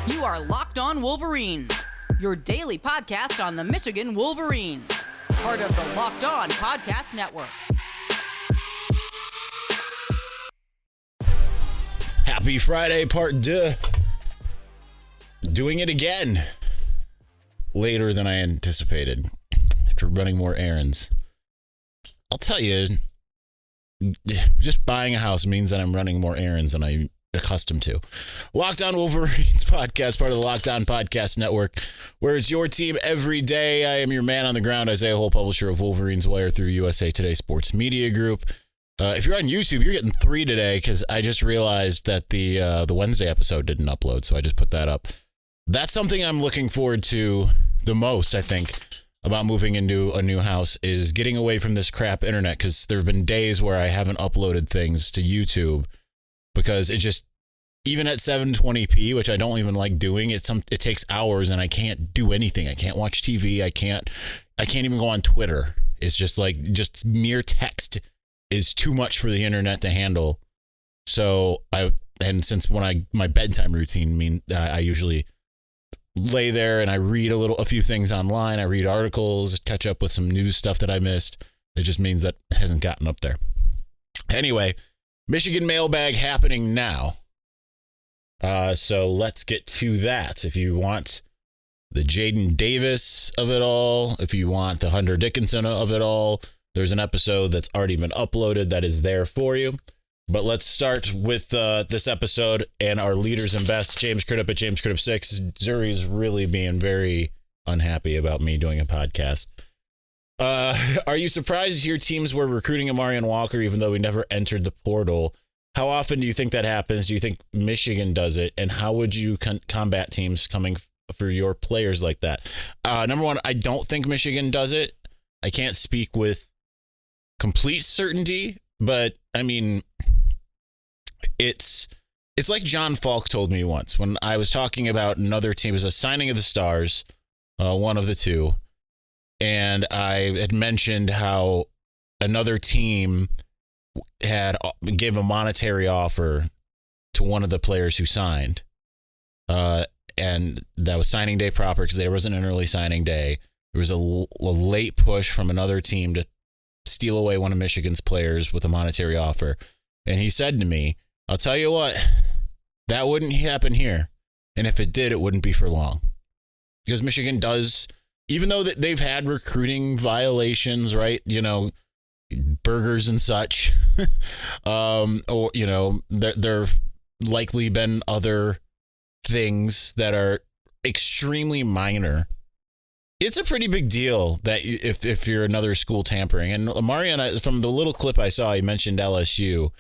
You are Locked On Wolverines, your daily podcast on the Michigan Wolverines, part of the Locked On Podcast Network. Happy Friday, part 2. Doing it again. Later than I anticipated. After running more errands. I'll tell you, just buying a house means that I'm running more errands than I'm accustomed to. Locked On Wolverines podcast, part of the Locked On Podcast Network, where it's your team every day. I am your man on the ground, Isaiah Hole, publisher of Wolverines Wire through USA Today Sports Media Group. If you're on YouTube, you're getting 3 today because I just realized that the Wednesday episode didn't upload, so I just put that up. That's something I'm looking forward to the most, I think, about moving into a new house is getting away from this crap internet, because there have been days where I haven't uploaded things to YouTube because it just, even at 720p, which I don't even like doing, it takes hours and I can't do anything. I can't watch TV. I can't even go on Twitter. It's just mere text is too much for the internet to handle. So since my bedtime routine I usually lay there and I read a few things online. I read articles, catch up with some news stuff that I missed. It just means that it hasn't gotten up there. Anyway, Michigan Mailbag happening now. So let's get to that. If you want the Jaden Davis of it all, if you want the Hunter Dickinson of it all, there's an episode that's already been uploaded that is there for you. But let's start with this episode and our leaders and best. James Crudup at James Crudup 6. Zuri's really being very unhappy about me doing a podcast. Are you surprised your teams were recruiting Amarian Walker even though we never entered the portal? How often do you think that happens? Do you think Michigan does it? And how would you combat teams coming for your players like that? Number one, I don't think Michigan does it. I can't speak with complete certainty, but I mean, it's like John Falk told me once when I was talking about another team. It was a signing of the stars, one of the two. And I had mentioned how another team gave a monetary offer to one of the players who signed. And that was signing day proper because there wasn't an early signing day. There was a late push from another team to steal away one of Michigan's players with a monetary offer. And he said to me, I'll tell you what, that wouldn't happen here. And if it did, it wouldn't be for long. Because Michigan does, even though they've had recruiting violations, right? You know, burgers and such, or, you know, there've likely been other things that are extremely minor. It's a pretty big deal that if you're another school tampering. And Amarian, from the little clip I saw, he mentioned LSU.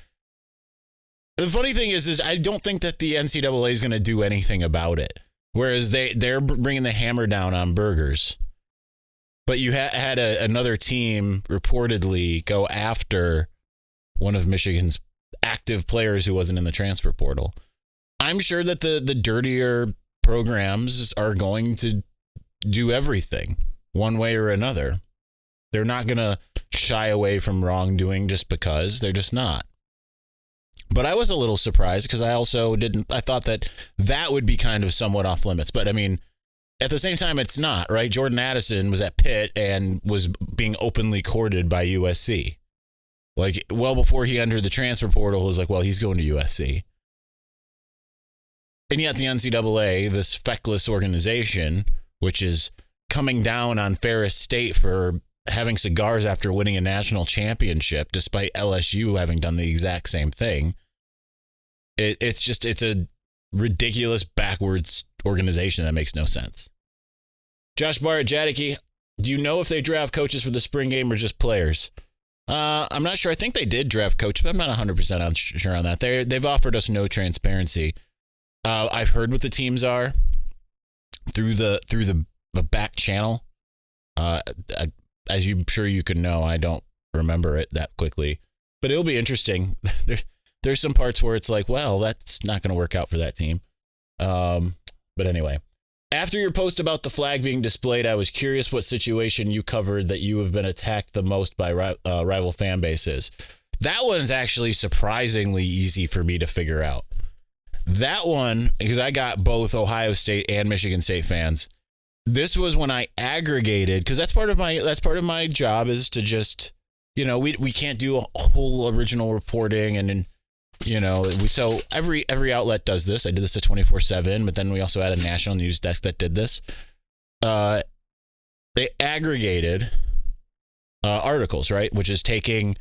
The funny thing is I don't think that the NCAA is going to do anything about it. Whereas they're bringing the hammer down on burgers. But you had another team reportedly go after one of Michigan's active players who wasn't in the transfer portal. I'm sure that the dirtier programs are going to do everything one way or another. They're not going to shy away from wrongdoing just because. They're just not. But I was a little surprised because I thought that would be kind of somewhat off limits. But I mean, at the same time, it's not, right? Jordan Addison was at Pitt and was being openly courted by USC. Like, well before he entered the transfer portal, it was like, well, he's going to USC. And yet the NCAA, this feckless organization, which is coming down on Ferris State for having cigars after winning a national championship, despite LSU having done the exact same thing. It's a ridiculous backwards organization that makes no sense. Josh Barrett, Jadicke, do you know if they draft coaches for the spring game or just players? I'm not sure. I think they did draft coaches, but I'm not 100% sure on that. They've offered us no transparency. I've heard what the teams are through the back channel. As I'm sure you can know, I don't remember it that quickly, but it'll be interesting. There's some parts where it's like, well, that's not going to work out for that team. But anyway, after your post about the flag being displayed, I was curious what situation you covered that you have been attacked the most by rival fan bases. That one's actually surprisingly easy for me to figure out. That one, because I got both Ohio State and Michigan State fans. This was when I aggregated, because that's part of my job is to just, we can't do a whole original reporting, and so every outlet does this. I did this at 24/7, but then we also had a national news desk that did this. They aggregated articles, right? Which is taking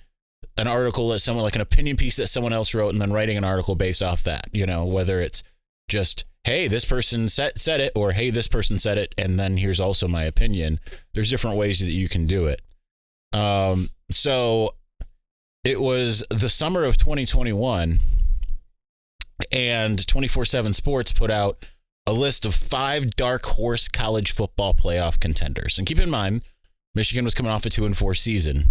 an article that someone, like an opinion piece that someone else wrote, and then writing an article based off that, whether it's just, hey, this person said it, or hey, this person said it, and then here's also my opinion. There's different ways that you can do it. So it was the summer of 2021, and 24/7 Sports put out a list of 5 dark horse college football playoff contenders. And keep in mind, Michigan was coming off a 2-4 season.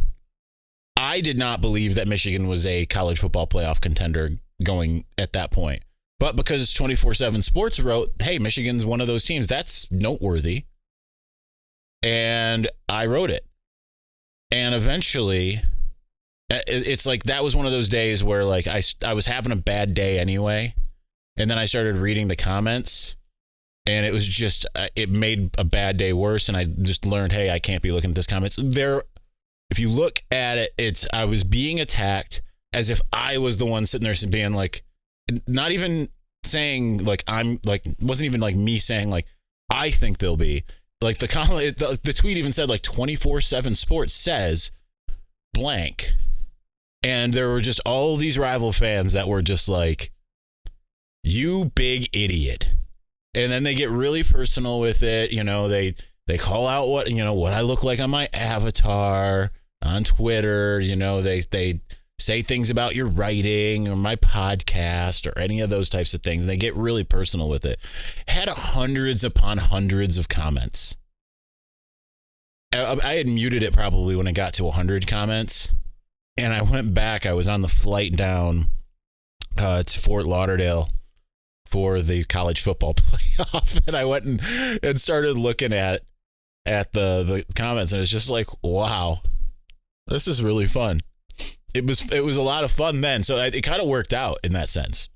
I did not believe that Michigan was a college football playoff contender going at that point. But because 24/7 Sports wrote, hey, Michigan's one of those teams, that's noteworthy. And I wrote it. And eventually, it's like that was one of those days where like I was having a bad day anyway. And then I started reading the comments. And it was just, it made a bad day worse. And I just learned, hey, I can't be looking at this comments. If you look at it, I was being attacked as if I was the one sitting there being like, not even saying like, wasn't even like me saying like, I think they'll be. Like the tweet even said like 24/7 Sports says blank. And there were just all these rival fans that were just like, you big idiot. And then they get really personal with it. They call out what I look like on my avatar on Twitter. They say things about your writing or my podcast or any of those types of things. And they get really personal with it. Had hundreds upon hundreds of comments. I had muted it probably when it got to 100 comments. And I went back. I was on the flight down to Fort Lauderdale for the college football playoff, and I went and started looking at the comments, and it's just like, wow, this is really fun. It was a lot of fun then, so it kind of worked out in that sense.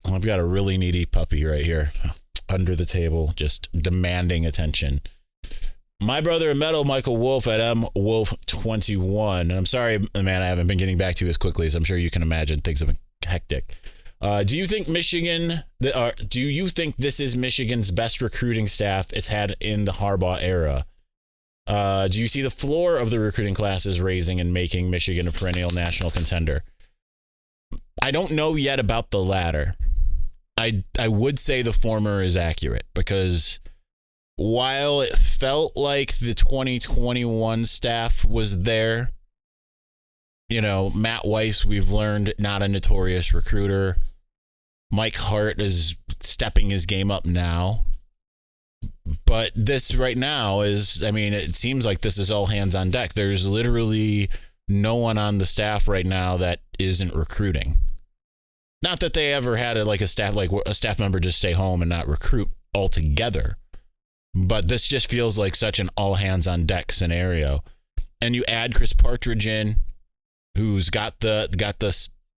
I've got a really needy puppy right here under the table, just demanding attention. My brother in metal, Michael Wolf at MWolf21. And I'm sorry, man, I haven't been getting back to you as quickly as I'm sure you can imagine. Things have been hectic. Do you think this is Michigan's best recruiting staff it's had in the Harbaugh era? Do you see the floor of the recruiting classes raising and making Michigan a perennial national contender? I don't know yet about the latter. I would say the former is accurate, because while it felt like the 2021 staff was there, Matt Weiss, we've learned, not a notorious recruiter. Mike Hart is stepping his game up now. But this right now is, it seems like this is all hands on deck. There's literally no one on the staff right now that isn't recruiting. Not that they ever had a staff member just stay home and not recruit altogether. But this just feels like such an all hands on deck scenario. And you add Chris Partridge in, who's got the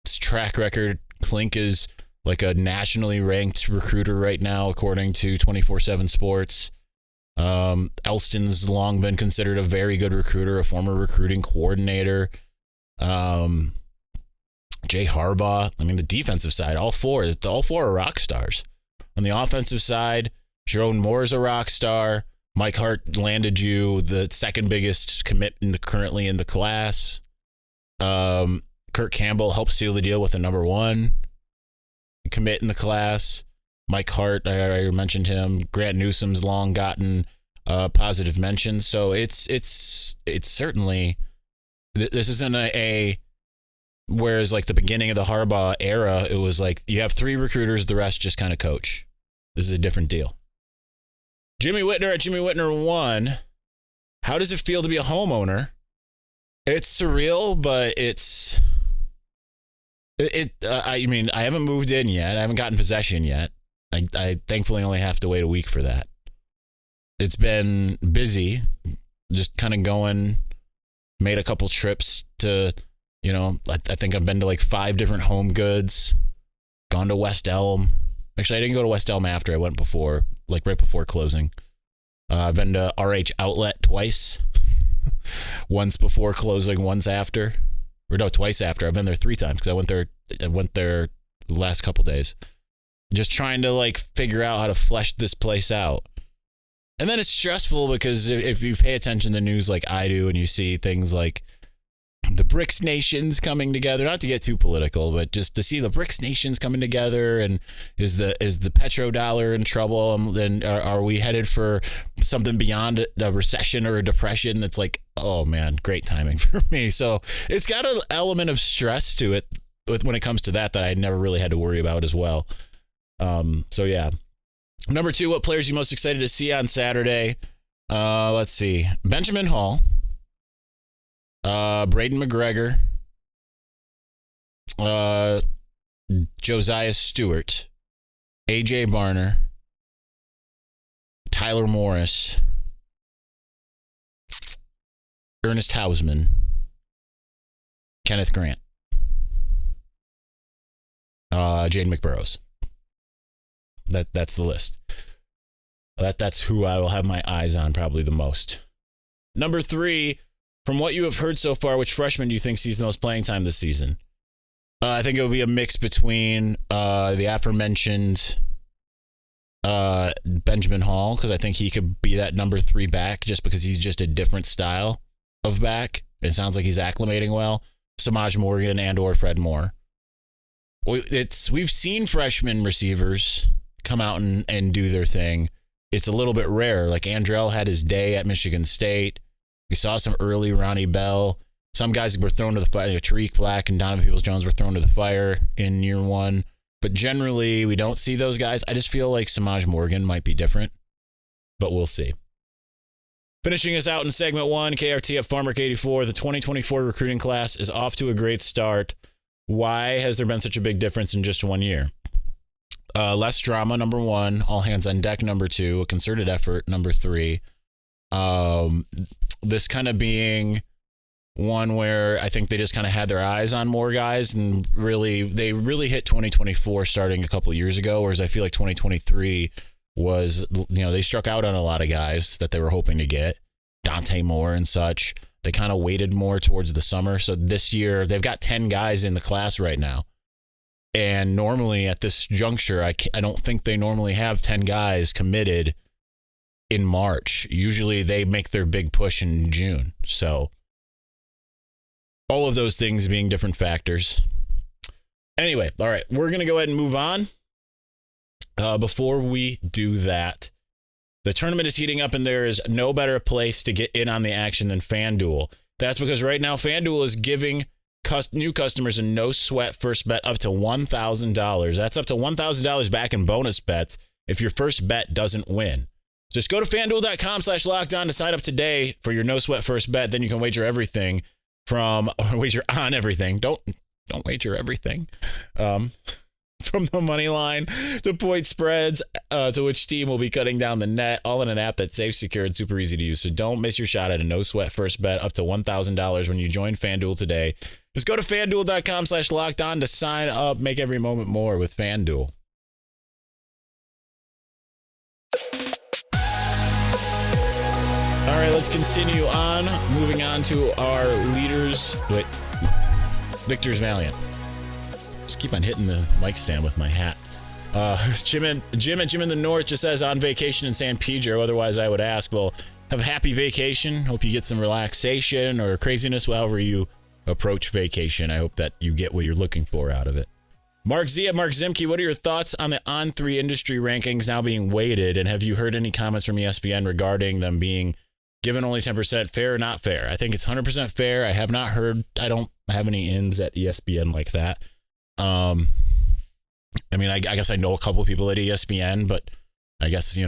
track record. Klink is like a nationally ranked recruiter right now, according to 24/7 Sports. Elston's long been considered a very good recruiter, a former recruiting coordinator. Jay Harbaugh. The defensive side, all four are rock stars. On the offensive side, Jerome Moore is a rock star. Mike Hart landed you the second biggest commit currently in the class. Kurt Campbell helped seal the deal with the number 1 commit in the class. Mike Hart, I mentioned him. Grant Newsom's long gotten positive mentions. So it's certainly, this isn't whereas like the beginning of the Harbaugh era, it was like you have 3 recruiters, the rest just kind of coach. This is a different deal. Jimmy Whitner at Jimmy Whitner 1. How does it feel to be a homeowner? It's surreal, but I haven't moved in yet. I haven't gotten possession yet. I thankfully only have to wait a week for that. It's been busy, just kind of going, made a couple trips to, I think I've been to like 5 different Home Goods, Gone to West Elm. Actually, I didn't go to West Elm after. I went before, like right before closing. I've been to RH Outlet twice. Once before closing, once after. Or no, twice after. I've been there 3 times because I went there the last couple days. Just trying to like figure out how to flesh this place out. And then it's stressful because if you pay attention to the news like I do and you see things like the BRICS nations coming together, not to get too political, but just to see the BRICS nations coming together, and is the petrodollar in trouble? And are we headed for something beyond a recession or a depression? That's like, oh man, great timing for me. So it's got an element of stress to it when it comes to that I never really had to worry about as well. So yeah. Number 2, what players are you most excited to see on Saturday? Let's see. Benjamin Hall. Braden McGregor. Josiah Stewart. AJ Barner. Tyler Morris. Ernest Hausman. Kenneth Grant. Jaden McBurrows. That's the list. That's who I will have my eyes on probably the most. Number 3, from what you have heard so far, which freshman do you think sees the most playing time this season? I think it will be a mix between the aforementioned Benjamin Hall, because I think he could be that number 3 back just because he's just a different style of back. It sounds like he's acclimating well. Samaj Morgan and or Fred Moore. We've seen freshman receivers come out and do their thing. It's a little bit rare. Like Andrell had his day at Michigan State. We saw some early Ronnie Bell. Some guys were thrown to the fire. Tariq Black and Donovan Peoples-Jones were thrown to the fire in year 1. But generally, we don't see those guys. I just feel like Samaj Morgan might be different. But we'll see. Finishing us out in segment 1, KRT at Farmer 84. The 2024 recruiting class is off to a great start. Why has there been such a big difference in just 1 year? Less drama, number 1. All hands on deck, number 2. A concerted effort, number 3. This kind of being one where I think they just kind of had their eyes on more guys, and they really hit 2024 starting a couple of years ago, whereas I feel like 2023 was, they struck out on a lot of guys that they were hoping to get. Dante Moore and such. They kind of waited more towards the summer. So this year, they've got 10 guys in the class right now. And normally at this juncture, I don't think they normally have 10 guys committed in March. Usually they make their big push in June. So all of those things being different factors. Anyway, all right, we're going to go ahead and move on. Before we do that, the tournament is heating up and there is no better place to get in on the action than FanDuel. That's because right now FanDuel is giving new customers a no sweat first bet up to $1,000. That's up to $1,000 back in bonus bets if your first bet doesn't win. Just go to FanDuel.com/lockedon to sign up today for your no sweat first bet. Then you can wager everything wager on everything. Don't wager everything. From the money line to point spreads to which team will be cutting down the net, all in an app that's safe, secure, and super easy to use. So don't miss your shot at a no sweat first bet up to $1,000 when you join FanDuel today. Just go to FanDuel.com/lockedon to sign up. Make every moment more with FanDuel. All right, let's continue on. Moving on to our leaders. Victor's Valiant. Just keep on hitting the mic stand with my hat. Jim in the North just says on vacation in San Pedro. Otherwise, I would ask, well, have a happy vacation. Hope you get some relaxation or craziness, however you approach vacation. I hope that you get what you're looking for out of it. Mark Zimke, what are your thoughts on the On3 industry rankings now being weighted? And have you heard any comments from ESPN regarding them being given only 10%? Fair or not fair? I think it's 100% fair. I don't have any ins at ESPN like that. I mean, I guess I know a couple of people at ESPN, but I guess,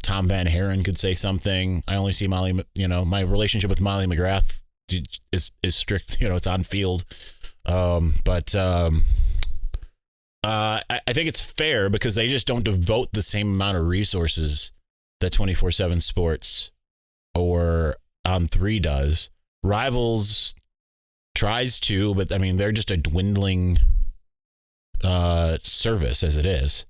Tom Van Haren could say something. I only see Molly, my relationship with Molly McGrath is strict, it's on field. I think it's fair because they just don't devote the same amount of resources that 24/7 Sports or On3 does. Rivals tries to, but I mean, they're just a dwindling service as it is.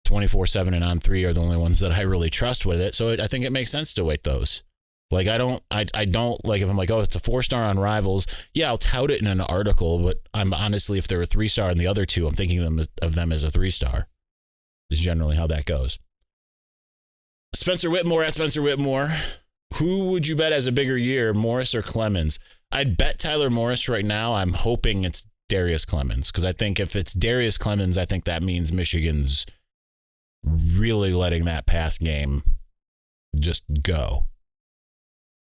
24/7 and On3 are the only ones that I really trust with it. So I think it makes sense to weight those. Like I don't like if I'm like, oh, it's a 4-star on Rivals. Yeah, I'll tout it in an article, but I'm honestly, if they're a 3-star and the other two, I'm thinking of them as a 3-star. Is generally how that goes. Spencer Whitmore at Spencer Whitmore. Who would you bet has a bigger year, Morris or Clemens? I'd bet Tyler Morris right now. I'm hoping it's Darius Clemens, because I think if it's Darius Clemens, I think that means Michigan's really letting that pass game just go.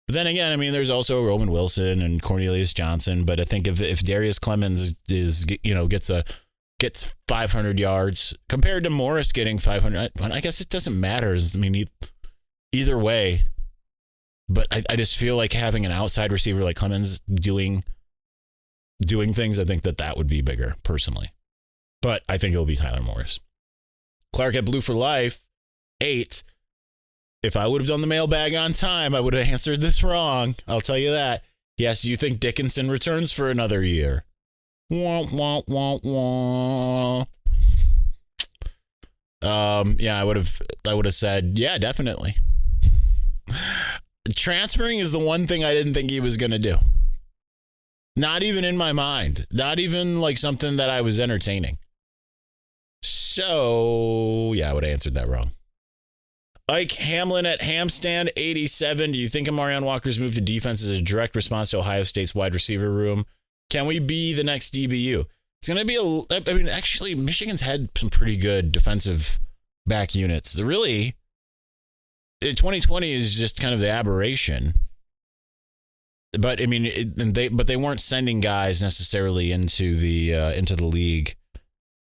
But then again, I mean, there's also Roman Wilson and Cornelius Johnson. But I think if Darius Clemens gets 500 yards compared to Morris getting 500, I guess it doesn't matter. I mean, either way. But I just feel like having an outside receiver like Clemens doing things, I think that would be bigger personally. But I think it'll be Tyler Morris. Clark at Blue for Life, 8. If I would have done the mailbag on time, I would have answered this wrong. I'll tell you that. He asked, do you think Dickinson returns for another year? Wah, wah, wah, wah. Yeah, I would have said, yeah, definitely. Transferring is the one thing I didn't think he was going to do. Not even in my mind. Not even like something that I was entertaining. So, yeah, I would have answered that wrong. Ike Hamlin at Hamstand, 87. Do you think Amarion Walker's move to defense is a direct response to Ohio State's wide receiver room? Can we be the next DBU? It's going to be actually, Michigan's had some pretty good defensive back units. 2020 is just kind of the aberration. But I mean, they weren't sending guys necessarily into the league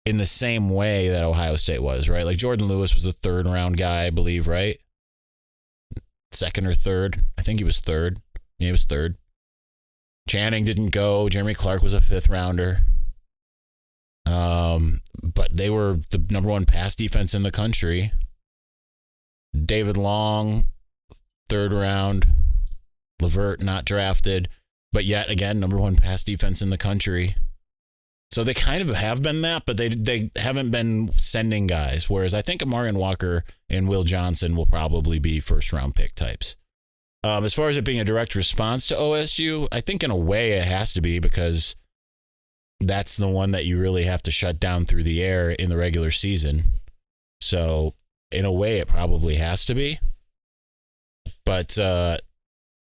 in the same way that Ohio State was, right? Like Jordan Lewis was a 3rd round guy, I believe, right? 2nd or 3rd. I think he was 3rd. Yeah, he was 3rd. Channing didn't go. Jeremy Clark was a 5th rounder. But they were the number 1 pass defense in the country. David Long, 3rd round. Levert not drafted, but yet again, number 1 pass defense in the country. So they kind of have been that, but they haven't been sending guys. Whereas I think Amarion Walker and Will Johnson will probably be 1st round pick types. As far as it being a direct response to OSU, I think in a way it has to be, because that's the one that you really have to shut down through the air in the regular season. So in a way it probably has to be. But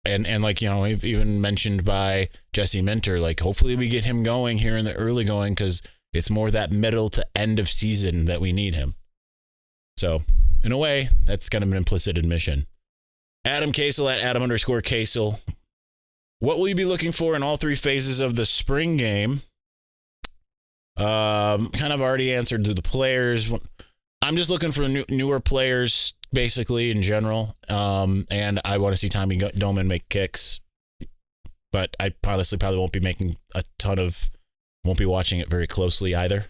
and like, you know, even mentioned by Jesse Minter, like hopefully we get him going here in the early going, because it's more that middle to end of season that we need him. So in a way, that's kind of an implicit admission. Adam Casel at Adam_Casel. What will you be looking for in all 3 phases of the spring game? Kind of already answered to the players. I'm just looking for newer players, basically, in general. And I want to see Tommy Doman make kicks. But I honestly probably won't be making won't be watching it very closely either.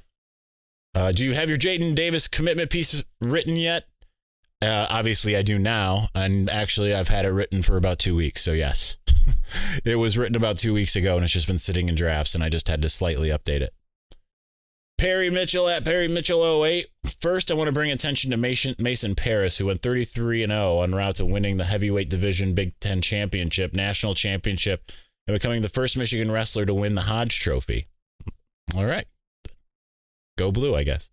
Do you have your Jaden Davis commitment piece written yet? Obviously, I do now. And actually, I've had it written for about 2 weeks. So, yes. It was written about 2 weeks ago, and it's just been sitting in drafts, and I just had to slightly update it. Perry Mitchell at Perry Mitchell 08. First, I want to bring attention to Mason Paris, who went 33-0 en route to winning the heavyweight division Big Ten championship, national championship, and becoming the first Michigan wrestler to win the Hodge Trophy. All right. Go Blue, I guess.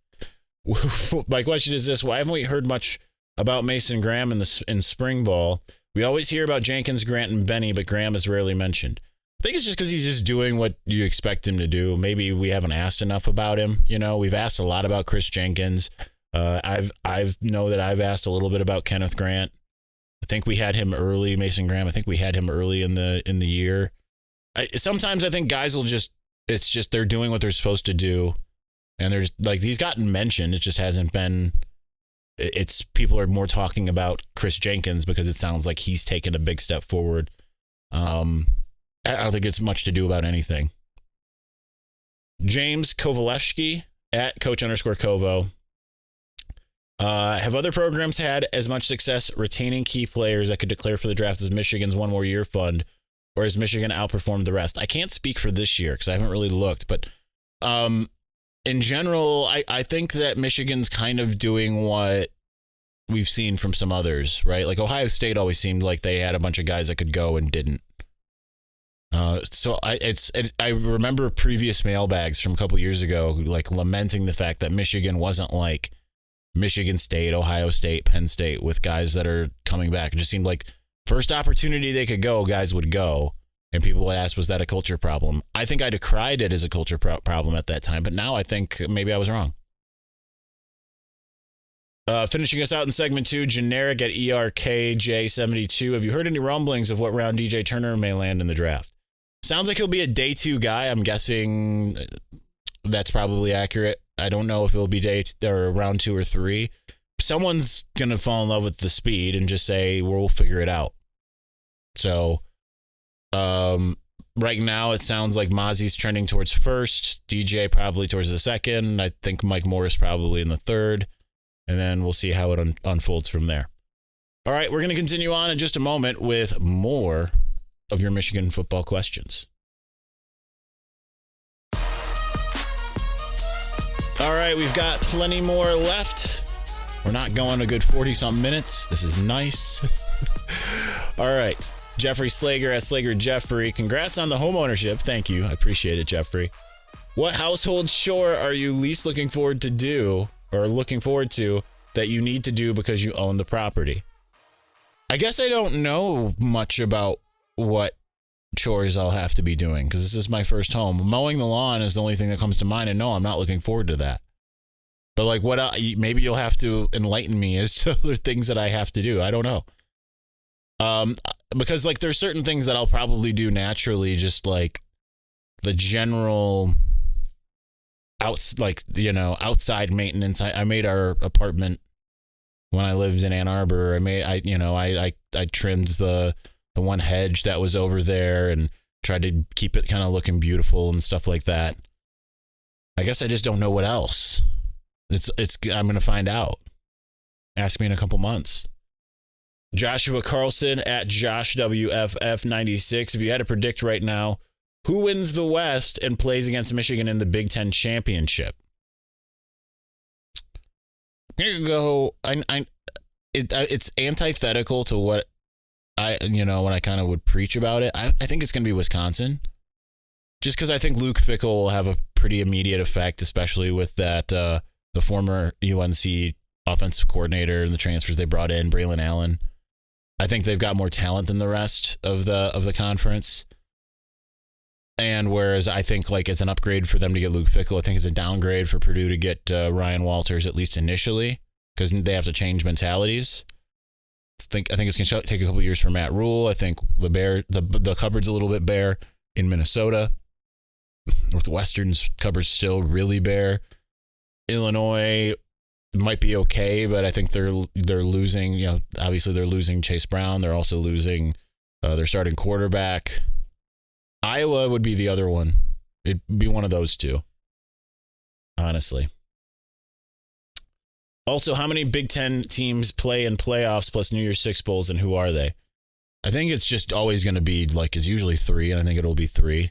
My question is this. Why haven't we heard much about Mason Graham in spring ball? We always hear about Jenkins, Grant, and Benny, but Graham is rarely mentioned. I think it's just because he's just doing what you expect him to do. Maybe we haven't asked enough about him. You know, we've asked a lot about Chris Jenkins. I've asked a little bit about Kenneth Grant. I think we had him early, Mason Graham. I think we had him early in the year. Sometimes I think guys it's just they're doing what they're supposed to do. And there's like, he's gotten mentioned. It just hasn't been, people are more talking about Chris Jenkins because it sounds like he's taken a big step forward. I don't think it's much to do about anything. James Kovalevsky at Coach_Kovo. Have other programs had as much success retaining key players that could declare for the draft as Michigan's One More Year fund, or has Michigan outperformed the rest? I can't speak for this year because I haven't really looked, but in general, I think that Michigan's kind of doing what we've seen from some others, right? Like Ohio State always seemed like they had a bunch of guys that could go and didn't. So I remember previous mailbags from a couple years ago, like lamenting the fact that Michigan wasn't like Michigan State, Ohio State, Penn State with guys that are coming back. It just seemed like first opportunity they could go, guys would go. And people would ask, was that a culture problem? I think I decried it as a culture problem at that time, but now I think maybe I was wrong. Finishing us out in segment 2, generic at ERKJ72. Have you heard any rumblings of what round DJ Turner may land in the draft? Sounds like he'll be a day 2 guy. I'm guessing that's probably accurate. I don't know if it'll be or round 2 or 3. Someone's going to fall in love with the speed and just say, we'll figure it out. So, right now it sounds like Mozzie's trending towards first, DJ probably towards the second. I think Mike Morris probably in the third. And then we'll see how it unfolds from there. All right, we're going to continue on in just a moment with more of your Michigan football questions. All right, we've got plenty more left. We're not going a good 40-something minutes. This is nice. All right, Jeffrey Slager at Slager Jeffrey. Congrats on the homeownership. Thank you. I appreciate it, Jeffrey. What household chore are you least looking forward to that you need to do because you own the property? I guess I don't know much about what chores I'll have to be doing because this is my first home. Mowing the lawn is the only thing that comes to mind, and no, I'm not looking forward to that. But like, what else? Maybe you'll have to enlighten me as to other things that I have to do. I don't know. Because like there's certain things that I'll probably do naturally, just like the general outside maintenance. I made our apartment when I lived in Ann Arbor. I trimmed the one hedge that was over there and tried to keep it kind of looking beautiful and stuff like that. I guess I just don't know what else. I'm going to find out. Ask me in a couple months. Joshua Carlson at JoshWFF96. If you had to predict right now, who wins the West and plays against Michigan in the Big Ten Championship? Here you go. It's antithetical to what when I kind of would preach about it. I think it's going to be Wisconsin. Just because I think Luke Fickell will have a pretty immediate effect, especially with that the former UNC offensive coordinator and the transfers they brought in, Braylon Allen. I think they've got more talent than the rest of the conference. And whereas I think like it's an upgrade for them to get Luke Fickell, I think it's a downgrade for Purdue to get Ryan Walters, at least initially, because they have to change mentalities. I think it's going to take a couple years for Matt Rule. I think the cupboard's a little bit bare in Minnesota. Northwestern's cupboard's still really bare. Illinois might be okay, but I think they're losing. Obviously they're losing Chase Brown. They're also losing their starting quarterback. Iowa would be the other one. It'd be one of those two, honestly. Also, how many Big Ten teams play in playoffs plus New Year's Six Bowls, and who are they? I think it's just always going to be it's usually 3, and I think it'll be 3.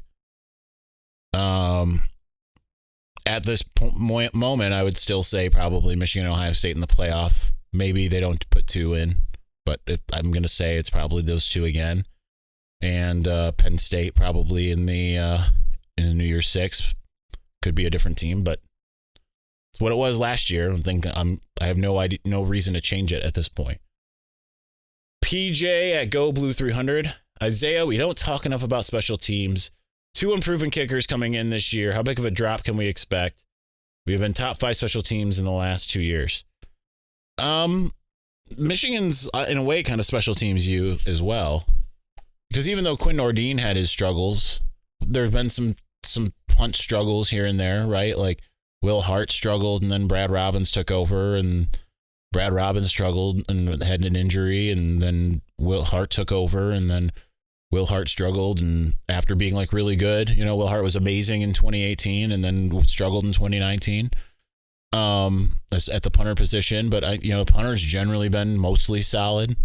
At this moment, I would still say probably Michigan and Ohio State in the playoff. Maybe they don't put 2 in, but I'm going to say it's probably those 2 again. And Penn State probably in the New Year's Six. Could be a different team, but it's what it was last year. I have no reason to change it at this point. PJ at Go Blue 300. Isaiah, we don't talk enough about special teams. 2 unproven kickers coming in this year. How big of a drop can we expect? We have been top 5 special teams in the last 2 years. Michigan's in a way kind of special teams you as well. Because even though Quinn Nordine had his struggles, there's been some punt struggles here and there, right? Like Will Hart struggled and then Brad Robbins took over, and Brad Robbins struggled and had an injury, and then Will Hart took over, and then Will Hart struggled, and after being really good, Will Hart was amazing in 2018 and then struggled in 2019 at the punter position. But punter's generally been mostly solid.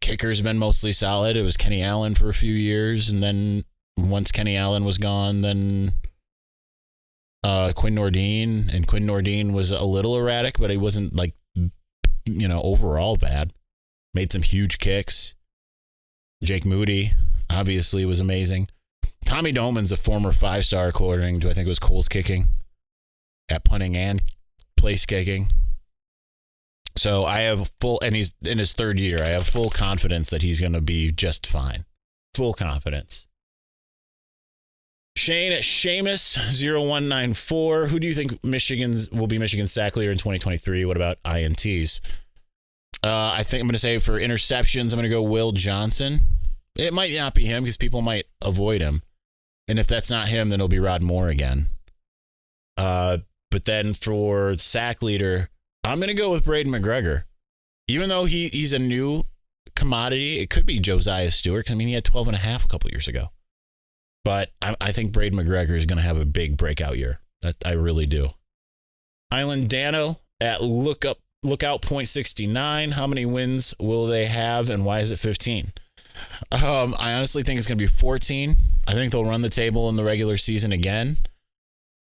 Kicker's been mostly solid. It was Kenny Allen for a few years, and then once Kenny Allen was gone, then Quinn Nordine, and Quinn Nordine was a little erratic, but he wasn't like, overall bad. Made some huge kicks. Jake Moody obviously was amazing. Tommy Doman's a former 5-star according to, I think it was Cole's Kicking, at punting and place kicking. So I have and he's in his third year. I have full confidence that he's going to be just fine. Full confidence. Shane at Seamus0194. Who do you think will be Michigan's sack leader in 2023? What about INTs? I think I'm going to say for interceptions, I'm going to go Will Johnson. It might not be him because people might avoid him. And if that's not him, then it'll be Rod Moore again. But then for sack leader, I'm going to go with Braden McGregor. Even though he's a new commodity, it could be Josiah Stewart, because, he had 12 and a half a couple years ago. But I think Braden McGregor is going to have a big breakout year. I really do. Island Dano at lookout point 69. How many wins will they have, and why is it 15? I honestly think it's going to be 14. I think they'll run the table in the regular season again.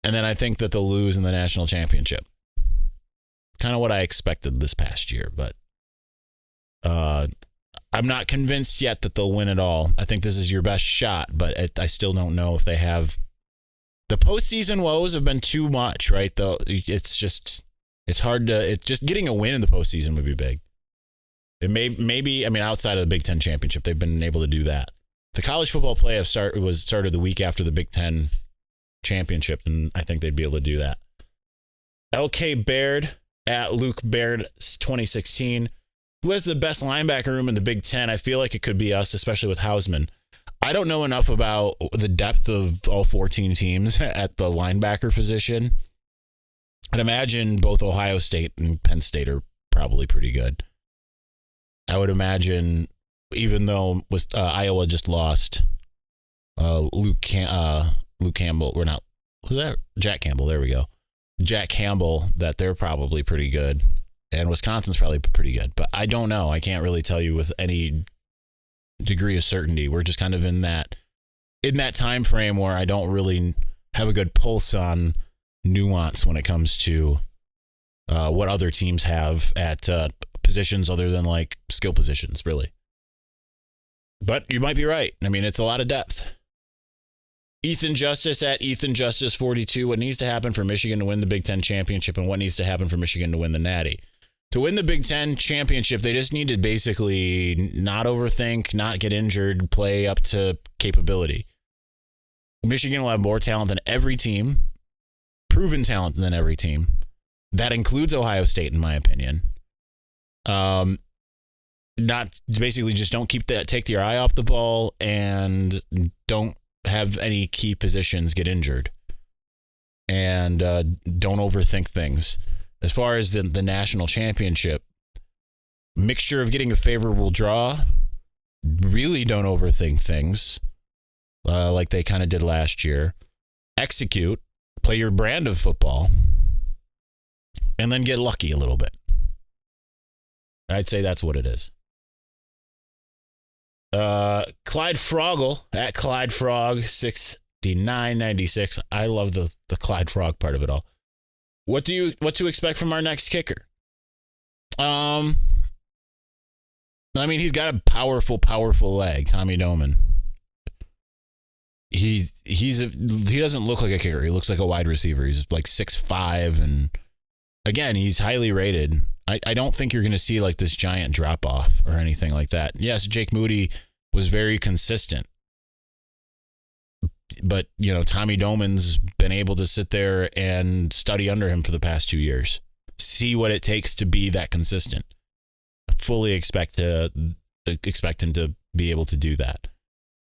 And then I think that they'll lose in the national championship. Kind of what I expected this past year, but I'm not convinced yet that they'll win it all. I think this is your best shot, but I still don't know if they have. The postseason woes have been too much, right? Though it's hard to. It's just getting a win in the postseason would be big. It maybe outside of the Big Ten championship, they've been able to do that. The college football playoff started the week after the Big Ten championship, and I think they'd be able to do that. LK Baird at Luke Baird 2016. Who has the best linebacker room in the Big Ten? I feel like it could be us, especially with Hausman. I don't know enough about the depth of all 14 teams at the linebacker position. I'd imagine both Ohio State and Penn State are probably pretty good. I would imagine, even though Iowa just lost Jack Campbell, there we go. Jack Campbell, that they're probably pretty good. And Wisconsin's probably pretty good. But I don't know. I can't really tell you with any degree of certainty. We're just kind of in that time frame where I don't really have a good pulse on nuance when it comes to what other teams have at positions other than like skill positions, really. But you might be right. It's a lot of depth. Ethan Justice at Ethan Justice 42. What needs to happen for Michigan to win the Big Ten championship, and what needs to happen for Michigan to win the Natty? To win the Big Ten championship, they just need to basically not overthink, not get injured, play up to capability. Michigan will have more talent than every team, proven talent than every team. That includes Ohio State, in my opinion. Not basically just don't take your eye off the ball and don't have any key positions get injured, and don't overthink things. As far as the national championship, mixture of getting a favorable draw, really don't overthink things like they kind of did last year. Execute, play your brand of football, and then get lucky a little bit. I'd say that's what it is. Clyde Froggle at Clyde Frog 6996. I love the Clyde Frog part of it all. What to expect from our next kicker? He's got a powerful leg, Tommy Doman. He doesn't look like a kicker. He looks like a wide receiver. He's like 6'5", and again, he's highly rated. I don't think you're going to see like this giant drop off or anything like that. Yes, Jake Moody was very consistent. But, Tommy Doman's been able to sit there and study under him for the past 2 years. See what it takes to be that consistent. I fully expect him to be able to do that.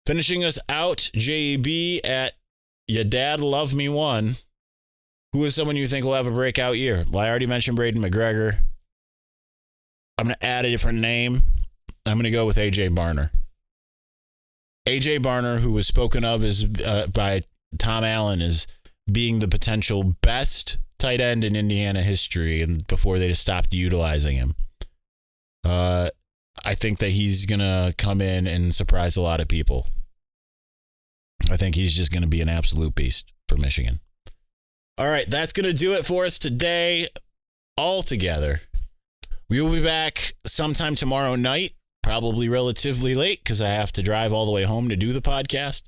Finishing us out, JB at Ya Dad Love Me 1. Who is someone you think will have a breakout year? Well, I already mentioned Braden McGregor. I'm going to add a different name. I'm going to go with A.J. Barner. A.J. Barner, who was spoken of as by Tom Allen as being the potential best tight end in Indiana history, and before they just stopped utilizing him. I think that he's going to come in and surprise a lot of people. I think he's just going to be an absolute beast for Michigan. All right, that's going to do it for us today. All together. We will be back sometime tomorrow night, probably relatively late because I have to drive all the way home to do the podcast.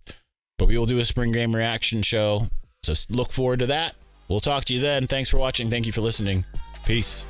But we will do a spring game reaction show. So look forward to that. We'll talk to you then. Thanks for watching. Thank you for listening. Peace.